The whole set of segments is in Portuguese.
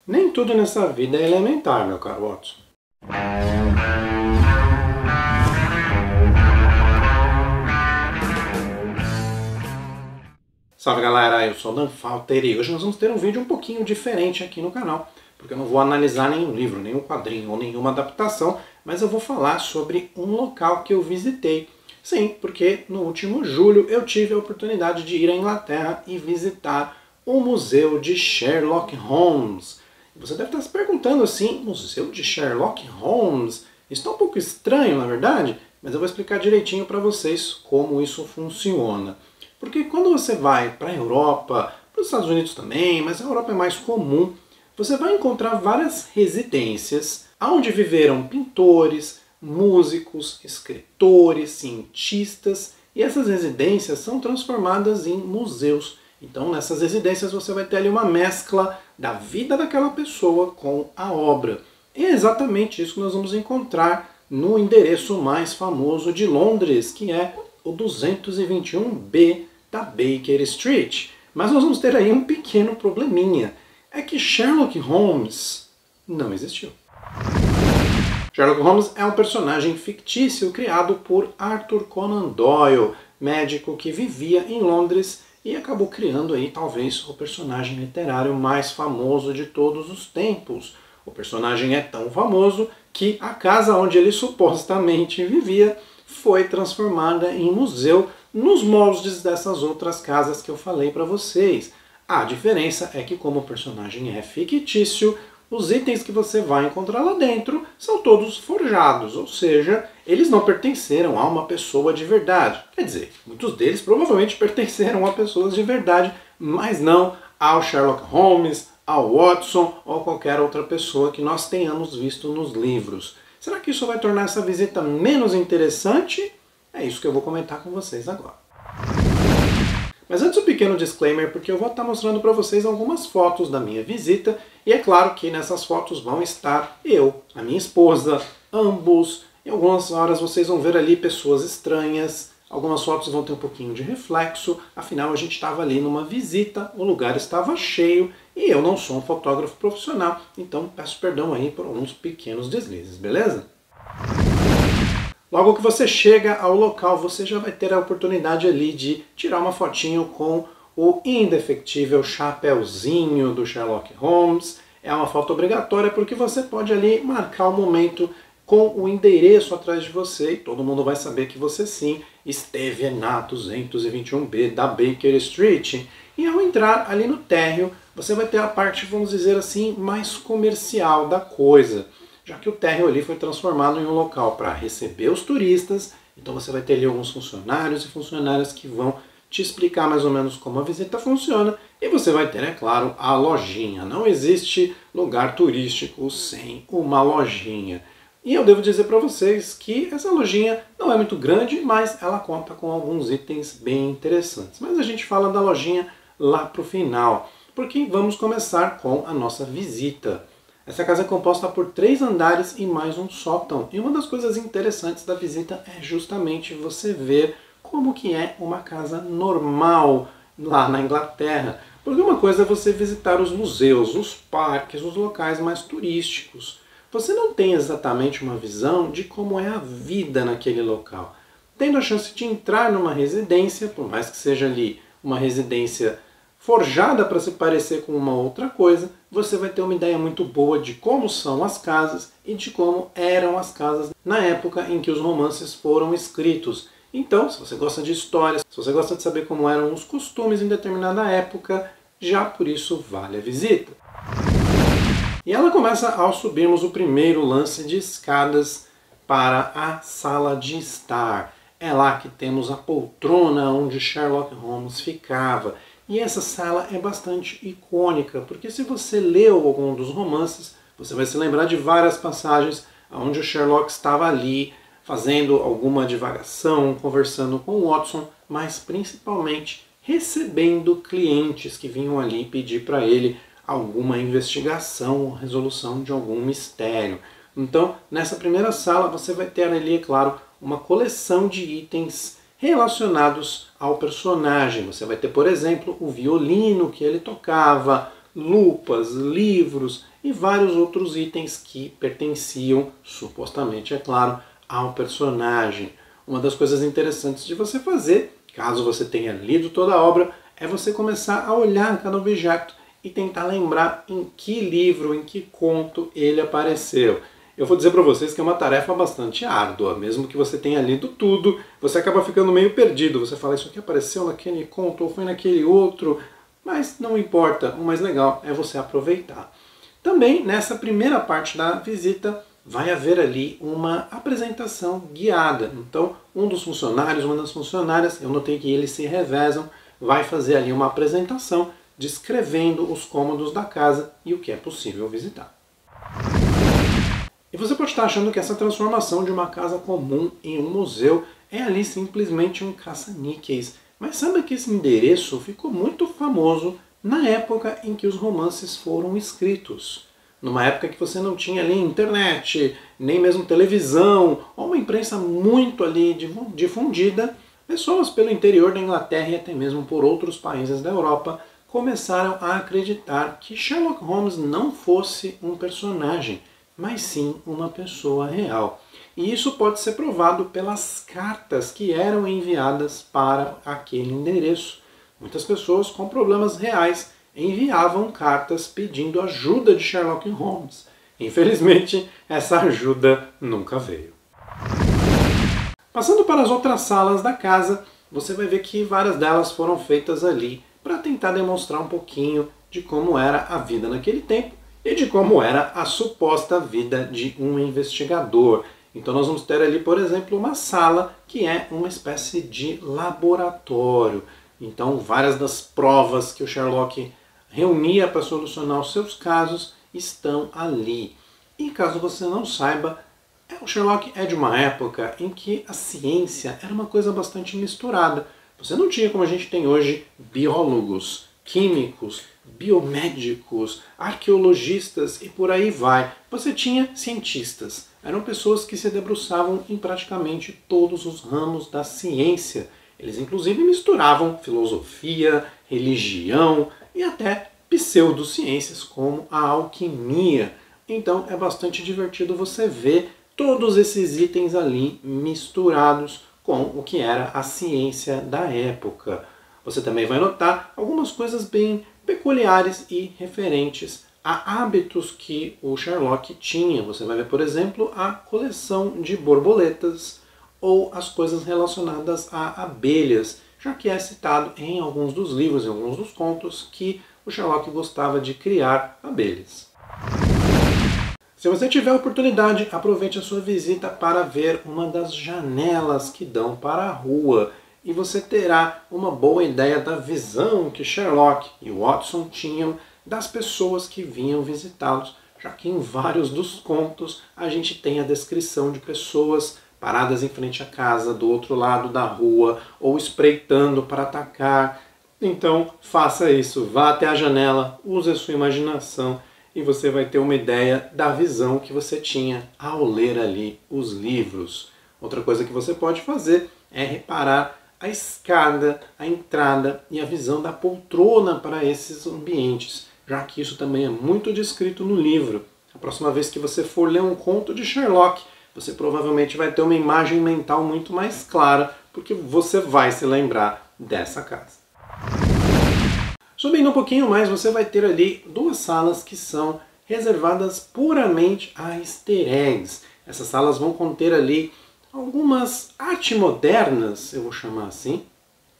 Nem tudo nessa vida é elementar, meu caro Watson. Salve galera, eu sou o Dan Falter e hoje nós vamos ter um vídeo um pouquinho diferente aqui no canal, porque eu não vou analisar nenhum livro, nenhum quadrinho ou nenhuma adaptação, mas eu vou falar sobre um local que eu visitei. Sim, porque no último julho eu tive a oportunidade de ir à Inglaterra e visitar o Museu de Sherlock Holmes. Você deve estar se perguntando assim, Museu de Sherlock Holmes? Isso está um pouco estranho, na verdade, mas eu vou explicar direitinho para vocês como isso funciona. Porque quando você vai para a Europa, para os Estados Unidos também, mas a Europa é mais comum, você vai encontrar várias residências onde viveram pintores, músicos, escritores, cientistas, e essas residências são transformadas em museus. Então nessas residências você vai ter ali uma mescla da vida daquela pessoa com a obra. E é exatamente isso que nós vamos encontrar no endereço mais famoso de Londres, que é o 221B da Baker Street. Mas nós vamos ter aí um pequeno probleminha. É que Sherlock Holmes não existiu. Sherlock Holmes é um personagem fictício criado por Arthur Conan Doyle, médico que vivia em Londres e acabou criando aí talvez o personagem literário mais famoso de todos os tempos. O personagem é tão famoso que a casa onde ele supostamente vivia foi transformada em museu nos moldes dessas outras casas que eu falei para vocês. A diferença é que como o personagem é fictício, os itens que você vai encontrar lá dentro são todos forjados, ou seja, eles não pertenceram a uma pessoa de verdade. Quer dizer, muitos deles provavelmente pertenceram a pessoas de verdade, mas não ao Sherlock Holmes, ao Watson ou qualquer outra pessoa que nós tenhamos visto nos livros. Será que isso vai tornar essa visita menos interessante? É isso que eu vou comentar com vocês agora. Mas antes um pequeno disclaimer, porque eu vou estar mostrando para vocês algumas fotos da minha visita, e é claro que nessas fotos vão estar eu, a minha esposa, ambos, e algumas horas vocês vão ver ali pessoas estranhas, algumas fotos vão ter um pouquinho de reflexo, afinal a gente estava ali numa visita, o lugar estava cheio, e eu não sou um fotógrafo profissional, então peço perdão aí por alguns pequenos deslizes, beleza? Logo que você chega ao local, você já vai ter a oportunidade ali de tirar uma fotinho com o indefectível chapéuzinho do Sherlock Holmes. É uma foto obrigatória porque você pode ali marcar o momento com o endereço atrás de você e todo mundo vai saber que você sim esteve na 221B da Baker Street. E ao entrar ali no térreo, você vai ter a parte, vamos dizer assim, mais comercial da coisa. Já que o térreo ali foi transformado em um local para receber os turistas, então você vai ter ali alguns funcionários e funcionárias que vão te explicar mais ou menos como a visita funciona, e você vai ter, é claro, a lojinha. Não existe lugar turístico sem uma lojinha. E eu devo dizer para vocês que essa lojinha não é muito grande, mas ela conta com alguns itens bem interessantes. Mas a gente fala da lojinha lá para o final, porque vamos começar com a nossa visita. Essa casa é composta por 3 andares e mais um sótão. E uma das coisas interessantes da visita é justamente você ver como que é uma casa normal lá na Inglaterra. Porque uma coisa é você visitar os museus, os parques, os locais mais turísticos. Você não tem exatamente uma visão de como é a vida naquele local. Tendo a chance de entrar numa residência, por mais que seja ali uma residência forjada para se parecer com uma outra coisa, você vai ter uma ideia muito boa de como são as casas e de como eram as casas na época em que os romances foram escritos. Então, se você gosta de histórias, se você gosta de saber como eram os costumes em determinada época, já por isso vale a visita. E ela começa ao subirmos o primeiro lance de escadas para a sala de estar. É lá que temos a poltrona onde Sherlock Holmes ficava. E essa sala é bastante icônica, porque se você leu algum dos romances, você vai se lembrar de várias passagens onde o Sherlock estava ali, fazendo alguma divagação, conversando com o Watson, mas principalmente recebendo clientes que vinham ali pedir para ele alguma investigação ou resolução de algum mistério. Então, nessa primeira sala você vai ter ali, é claro, uma coleção de itens relacionados ao personagem. Você vai ter, por exemplo, o violino que ele tocava, lupas, livros e vários outros itens que pertenciam, supostamente, é claro, ao personagem. Uma das coisas interessantes de você fazer, caso você tenha lido toda a obra, é você começar a olhar cada objeto e tentar lembrar em que livro, em que conto ele apareceu. Eu vou dizer para vocês que é uma tarefa bastante árdua, mesmo que você tenha lido tudo, você acaba ficando meio perdido. Você fala, isso aqui apareceu naquele conto ou foi naquele outro, mas não importa, o mais legal é você aproveitar. Também, nessa primeira parte da visita, vai haver ali uma apresentação guiada. Então, um dos funcionários, uma das funcionárias, eu notei que eles se revezam, vai fazer ali uma apresentação descrevendo os cômodos da casa e o que é possível visitar. E você pode estar achando que essa transformação de uma casa comum em um museu é ali simplesmente um caça-níqueis. Mas saiba que esse endereço ficou muito famoso na época em que os romances foram escritos. Numa época que você não tinha ali internet, nem mesmo televisão, ou uma imprensa muito ali difundida, pessoas pelo interior da Inglaterra e até mesmo por outros países da Europa começaram a acreditar que Sherlock Holmes não fosse um personagem, mas sim uma pessoa real. E isso pode ser provado pelas cartas que eram enviadas para aquele endereço. Muitas pessoas com problemas reais enviavam cartas pedindo ajuda de Sherlock Holmes. Infelizmente, essa ajuda nunca veio. Passando para as outras salas da casa, você vai ver que várias delas foram feitas ali para tentar demonstrar um pouquinho de como era a vida naquele tempo e de como era a suposta vida de um investigador. Então nós vamos ter ali, por exemplo, uma sala que é uma espécie de laboratório. Então várias das provas que o Sherlock reunia para solucionar os seus casos estão ali. E caso você não saiba, o Sherlock é de uma época em que a ciência era uma coisa bastante misturada. Você não tinha, como a gente tem hoje, biólogos, químicos, biomédicos, arqueologistas e por aí vai. Você tinha cientistas. Eram pessoas que se debruçavam em praticamente todos os ramos da ciência. Eles inclusive misturavam filosofia, religião e até pseudociências como a alquimia. Então é bastante divertido você ver todos esses itens ali misturados com o que era a ciência da época. Você também vai notar algumas coisas bem peculiares e referentes a hábitos que o Sherlock tinha. Você vai ver, por exemplo, a coleção de borboletas ou as coisas relacionadas a abelhas, já que é citado em alguns dos livros, em alguns dos contos, que o Sherlock gostava de criar abelhas. Se você tiver a oportunidade, aproveite a sua visita para ver uma das janelas que dão para a rua e você terá uma boa ideia da visão que Sherlock e Watson tinham das pessoas que vinham visitá-los, já que em vários dos contos a gente tem a descrição de pessoas paradas em frente à casa, do outro lado da rua, ou espreitando para atacar. Então faça isso, vá até a janela, use a sua imaginação e você vai ter uma ideia da visão que você tinha ao ler ali os livros. Outra coisa que você pode fazer é reparar a escada, a entrada e a visão da poltrona para esses ambientes, já que isso também é muito descrito no livro. A próxima vez que você for ler um conto de Sherlock, você provavelmente vai ter uma imagem mental muito mais clara, porque você vai se lembrar dessa casa. Subindo um pouquinho mais, você vai ter ali duas salas que são reservadas puramente a easter eggs. Essas salas vão conter ali algumas artes modernas, eu vou chamar assim.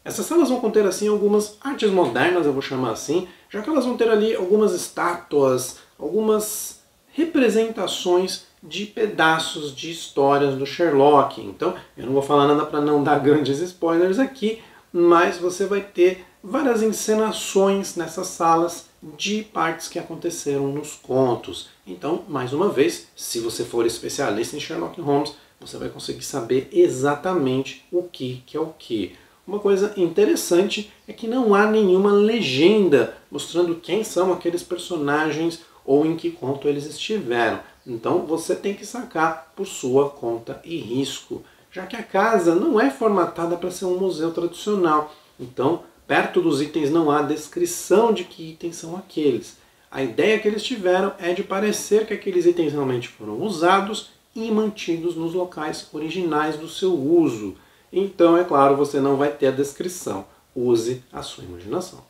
Essas salas vão conter assim algumas artes modernas, eu vou chamar assim, já que elas vão ter ali algumas estátuas, algumas representações de pedaços de histórias do Sherlock. Então, eu não vou falar nada para não dar grandes spoilers aqui, mas você vai ter várias encenações nessas salas de partes que aconteceram nos contos. Então, mais uma vez, se você for especialista em Sherlock Holmes, você vai conseguir saber exatamente o que é o que. Uma coisa interessante é que não há nenhuma legenda mostrando quem são aqueles personagens ou em que conto eles estiveram. Então você tem que sacar por sua conta e risco, já que a casa não é formatada para ser um museu tradicional. Então perto dos itens não há descrição de que itens são aqueles. A ideia que eles tiveram é de parecer que aqueles itens realmente foram usados e mantidos nos locais originais do seu uso. Então, é claro, você não vai ter a descrição. Use a sua imaginação.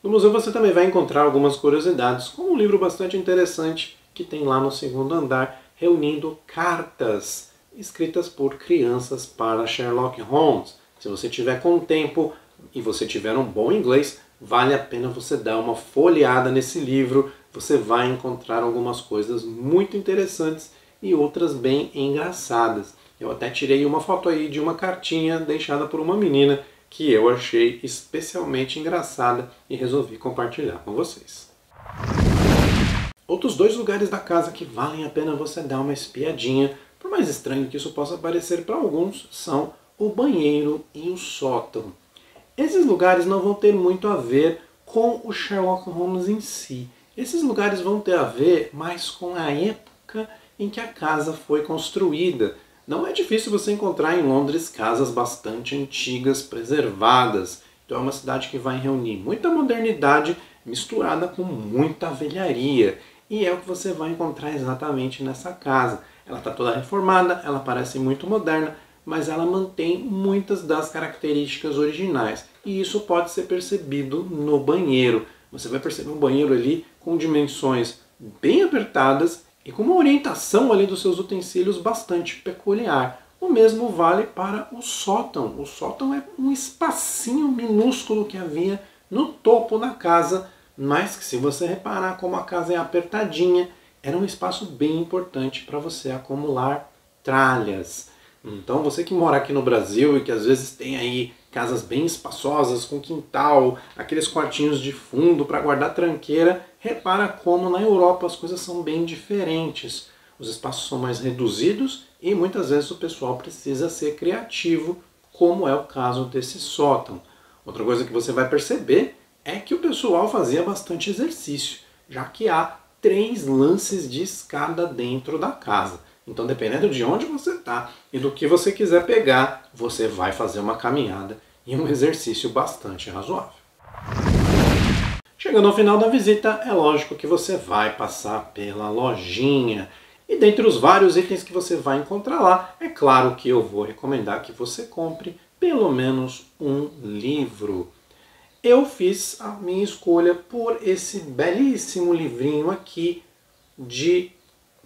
No museu você também vai encontrar algumas curiosidades, como um livro bastante interessante que tem lá no segundo andar, reunindo cartas escritas por crianças para Sherlock Holmes. Se você tiver com tempo e você tiver um bom inglês, vale a pena você dar uma folheada nesse livro. Você vai encontrar algumas coisas muito interessantes e outras bem engraçadas. Eu até tirei uma foto aí de uma cartinha deixada por uma menina que eu achei especialmente engraçada e resolvi compartilhar com vocês. Outros 2 lugares da casa que valem a pena você dar uma espiadinha, por mais estranho que isso possa parecer para alguns, são o banheiro e o sótão. Esses lugares não vão ter muito a ver com o Sherlock Holmes em si. Esses lugares vão ter a ver mais com a época em que a casa foi construída. Não é difícil você encontrar em Londres casas bastante antigas, preservadas. Então é uma cidade que vai reunir muita modernidade misturada com muita velharia. E é o que você vai encontrar exatamente nessa casa. Ela está toda reformada, ela parece muito moderna, mas ela mantém muitas das características originais. E isso pode ser percebido no banheiro. Você vai perceber um banheiro ali com dimensões bem apertadas e com uma orientação ali dos seus utensílios bastante peculiar. O mesmo vale para o sótão. O sótão é um espacinho minúsculo que havia no topo da casa, mas que, se você reparar como a casa é apertadinha, era um espaço bem importante para você acumular tralhas. Então você que mora aqui no Brasil e que às vezes tem aí casas bem espaçosas, com quintal, aqueles quartinhos de fundo para guardar tranqueira, repara como na Europa as coisas são bem diferentes. Os espaços são mais reduzidos e muitas vezes o pessoal precisa ser criativo, como é o caso desse sótão. Outra coisa que você vai perceber é que o pessoal fazia bastante exercício, já que há 3 lances de escada dentro da casa. Então, dependendo de onde você está e do que você quiser pegar, você vai fazer uma caminhada e um exercício bastante razoável. Chegando ao final da visita, é lógico que você vai passar pela lojinha. E dentre os vários itens que você vai encontrar lá, é claro que eu vou recomendar que você compre pelo menos um livro. Eu fiz a minha escolha por esse belíssimo livrinho aqui de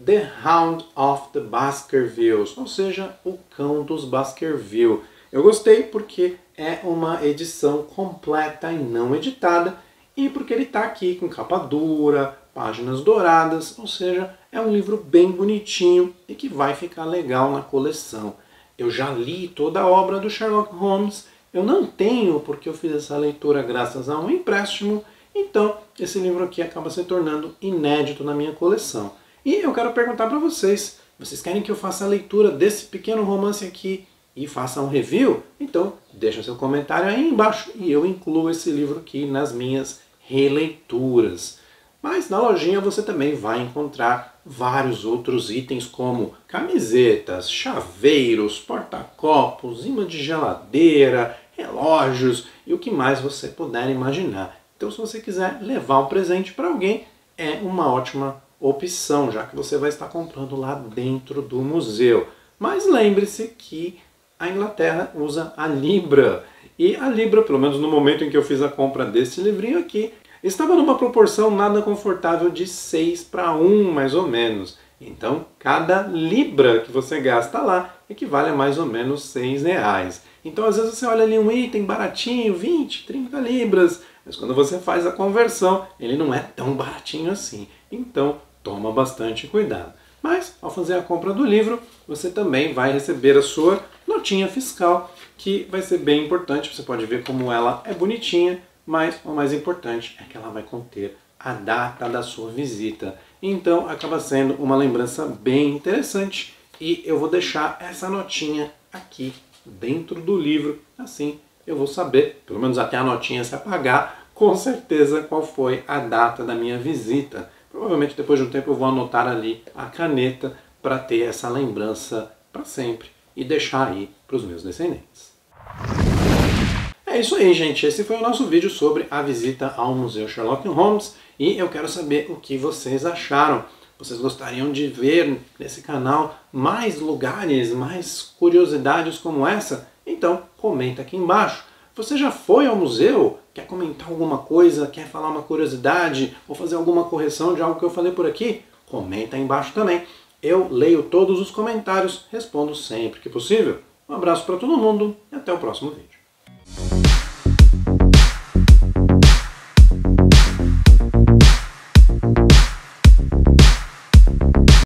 The Hound of the Baskervilles, ou seja, o Cão dos Baskerville. Eu gostei porque é uma edição completa e não editada, e porque ele está aqui com capa dura, páginas douradas, ou seja, é um livro bem bonitinho e que vai ficar legal na coleção. Eu já li toda a obra do Sherlock Holmes, eu não tenho porque eu fiz essa leitura graças a um empréstimo, então esse livro aqui acaba se tornando inédito na minha coleção. E eu quero perguntar para vocês, vocês querem que eu faça a leitura desse pequeno romance aqui e faça um review? Então deixa seu comentário aí embaixo e eu incluo esse livro aqui nas minhas releituras. Mas na lojinha você também vai encontrar vários outros itens como camisetas, chaveiros, porta-copos, imã de geladeira, relógios e o que mais você puder imaginar. Então se você quiser levar um presente para alguém, é uma ótima opção, já que você vai estar comprando lá dentro do museu. Mas lembre-se que a Inglaterra usa a Libra. E a Libra, pelo menos no momento em que eu fiz a compra desse livrinho aqui, estava numa proporção nada confortável de 6:1, mais ou menos. Então, cada libra que você gasta lá equivale a mais ou menos R$6. Então, às vezes você olha ali um item baratinho, 20, 30 libras, mas quando você faz a conversão, ele não é tão baratinho assim. Então, toma bastante cuidado. Mas, ao fazer a compra do livro, você também vai receber a sua notinha fiscal, que vai ser bem importante. Você pode ver como ela é bonitinha, mas o mais importante é que ela vai conter a data da sua visita. Então acaba sendo uma lembrança bem interessante e eu vou deixar essa notinha aqui dentro do livro. Assim eu vou saber, pelo menos até a notinha se apagar, com certeza qual foi a data da minha visita. Provavelmente depois de um tempo eu vou anotar ali a caneta para ter essa lembrança para sempre e deixar aí para os meus descendentes. É É isso aí, gente. Esse foi o nosso vídeo sobre a visita ao Museu Sherlock Holmes e eu quero saber o que vocês acharam. Vocês gostariam de ver nesse canal mais lugares, mais curiosidades como essa? Então comenta aqui embaixo. Você já foi ao museu? Quer comentar alguma coisa? Quer falar uma curiosidade? Ou fazer alguma correção de algo que eu falei por aqui? Comenta aí embaixo também. Eu leio todos os comentários, respondo sempre que possível. Um abraço para todo mundo e até o próximo vídeo.